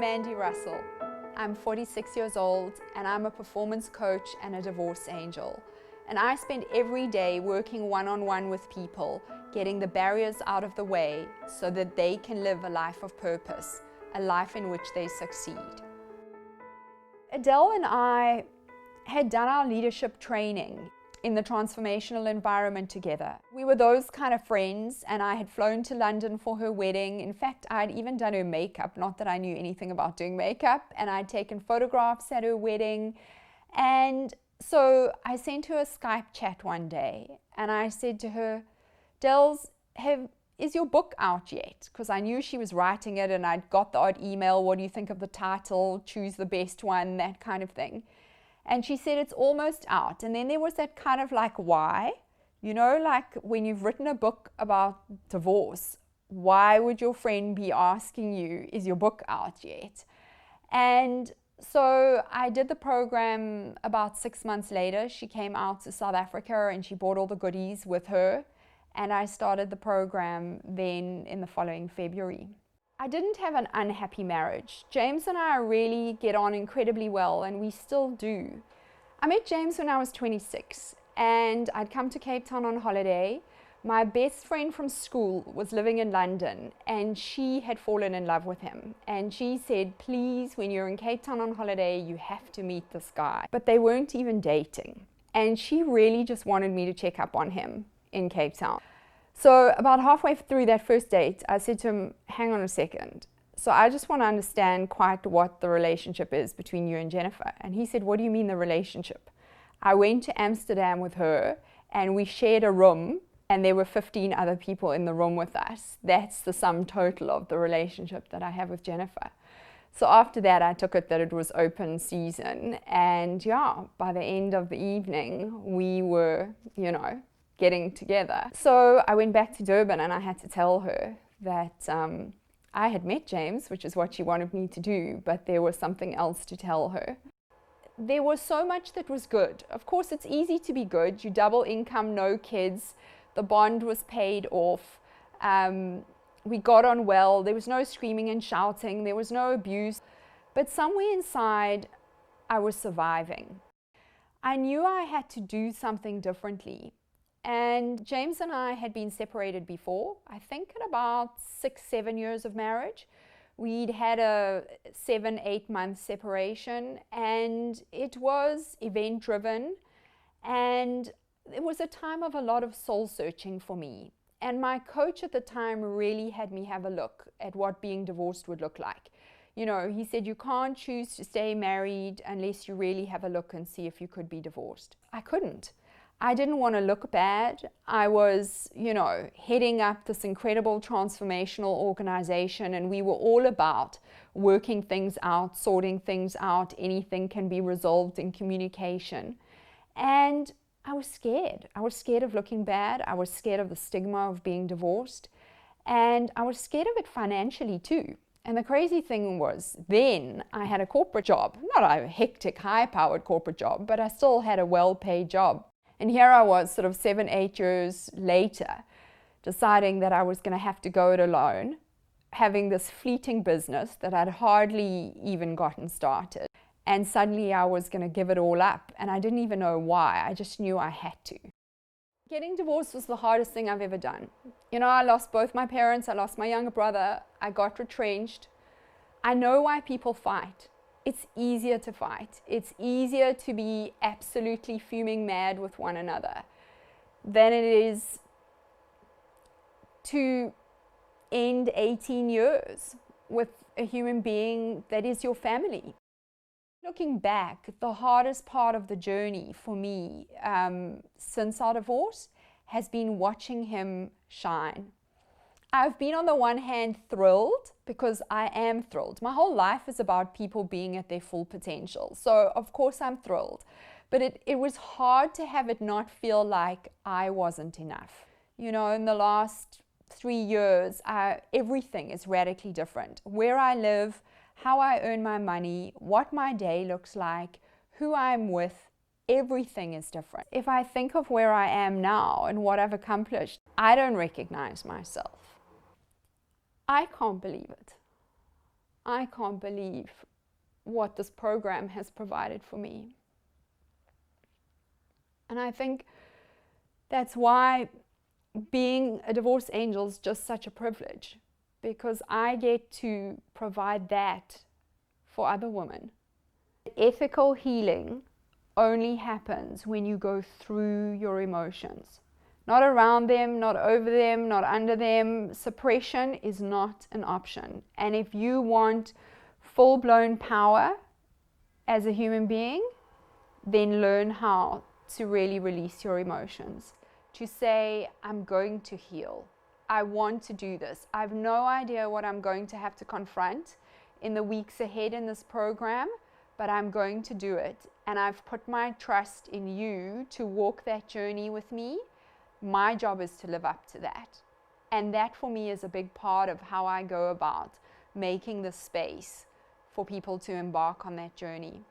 Mandy Russell. I'm 46 years old and I'm a performance coach and a divorce angel. And I spend every day working one-on-one with people, getting the barriers out of the way so that they can live a life of purpose, a life in which they succeed. Adele and I had done our leadership training in the transformational environment together. We were those kind of friends, and I had flown to London for her wedding. In fact, I'd even done her makeup, not that I knew anything about doing makeup, and I'd taken photographs at her wedding. And so I sent her a Skype chat one day, and I said to her, Dels, is your book out yet? Because I knew she was writing it, and I'd got the odd email, what do you think of the title, choose the best one, that kind of thing. And she said, it's almost out. And then there was that kind of like, why? You know, like when you've written a book about divorce, why would your friend be asking you, is your book out yet? And so I did the program about 6 months later. She came out to South Africa and she brought all the goodies with her. And I started the program then in the following February. I didn't have an unhappy marriage. James and I really get on incredibly well, and we still do. I met James when I was 26, and I'd come to Cape Town on holiday. My best friend from school was living in London, and she had fallen in love with him. And she said, please, when you're in Cape Town on holiday, you have to meet this guy. But they weren't even dating. And she really just wanted me to check up on him in Cape Town. So about halfway through that first date, I said to him, hang on a second. So I just want to understand quite what the relationship is between you and Jennifer. And he said, what do you mean the relationship? I went to Amsterdam with her and we shared a room and there were 15 other people in the room with us. That's the sum total of the relationship that I have with Jennifer. So after that, I took it that it was open season. And yeah, by the end of the evening, we were, getting together. So I went back to Durban and I had to tell her that I had met James, which is what she wanted me to do, but there was something else to tell her. There was so much that was good. Of course, it's easy to be good. You double income, no kids. The bond was paid off. We got on well. There was no screaming and shouting. There was no abuse. But somewhere inside, I was surviving. I knew I had to do something differently. And James and I had been separated before, I think at about 6-7 years of marriage. We'd had a 7-8 month separation, and it was event driven, and it was a time of a lot of soul searching for me. And my coach at the time really had me have a look at what being divorced would look like. He said, you can't choose to stay married unless you really have a look and see if you could be divorced. I couldn't. I didn't want to look bad. I was, heading up this incredible transformational organization, and we were all about working things out, sorting things out. Anything can be resolved in communication. And I was scared. I was scared of looking bad. I was scared of the stigma of being divorced. And I was scared of it financially too. And the crazy thing was, then I had a corporate job, not a hectic, high-powered corporate job, but I still had a well-paid job. And here I was sort of 7-8 years later, deciding that I was going to have to go it alone, having this fleeting business that I'd hardly even gotten started. And suddenly I was going to give it all up. And I didn't even know why. I just knew I had to. Getting divorced was the hardest thing I've ever done. I lost both my parents. I lost my younger brother. I got retrenched. I know why people fight. It's easier to fight. It's easier to be absolutely fuming mad with one another than it is to end 18 years with a human being that is your family. Looking back, the hardest part of the journey for me since our divorce has been watching him shine. I've been on the one hand thrilled, because I am thrilled. My whole life is about people being at their full potential. So of course I'm thrilled. But it was hard to have it not feel like I wasn't enough. In the last 3 years, everything is radically different. Where I live, how I earn my money, what my day looks like, who I'm with, everything is different. If I think of where I am now and what I've accomplished, I don't recognize myself. I can't believe it. I can't believe what this program has provided for me. And I think that's why being a divorce angel is just such a privilege, because I get to provide that for other women. Ethical healing only happens when you go through your emotions. Not around them, not over them, not under them. Suppression is not an option. And if you want full-blown power as a human being, then learn how to really release your emotions. To say, I'm going to heal. I want to do this. I have no idea what I'm going to have to confront in the weeks ahead in this program, but I'm going to do it. And I've put my trust in you to walk that journey with me. My job is to live up to that. And that for me is a big part of how I go about making the space for people to embark on that journey.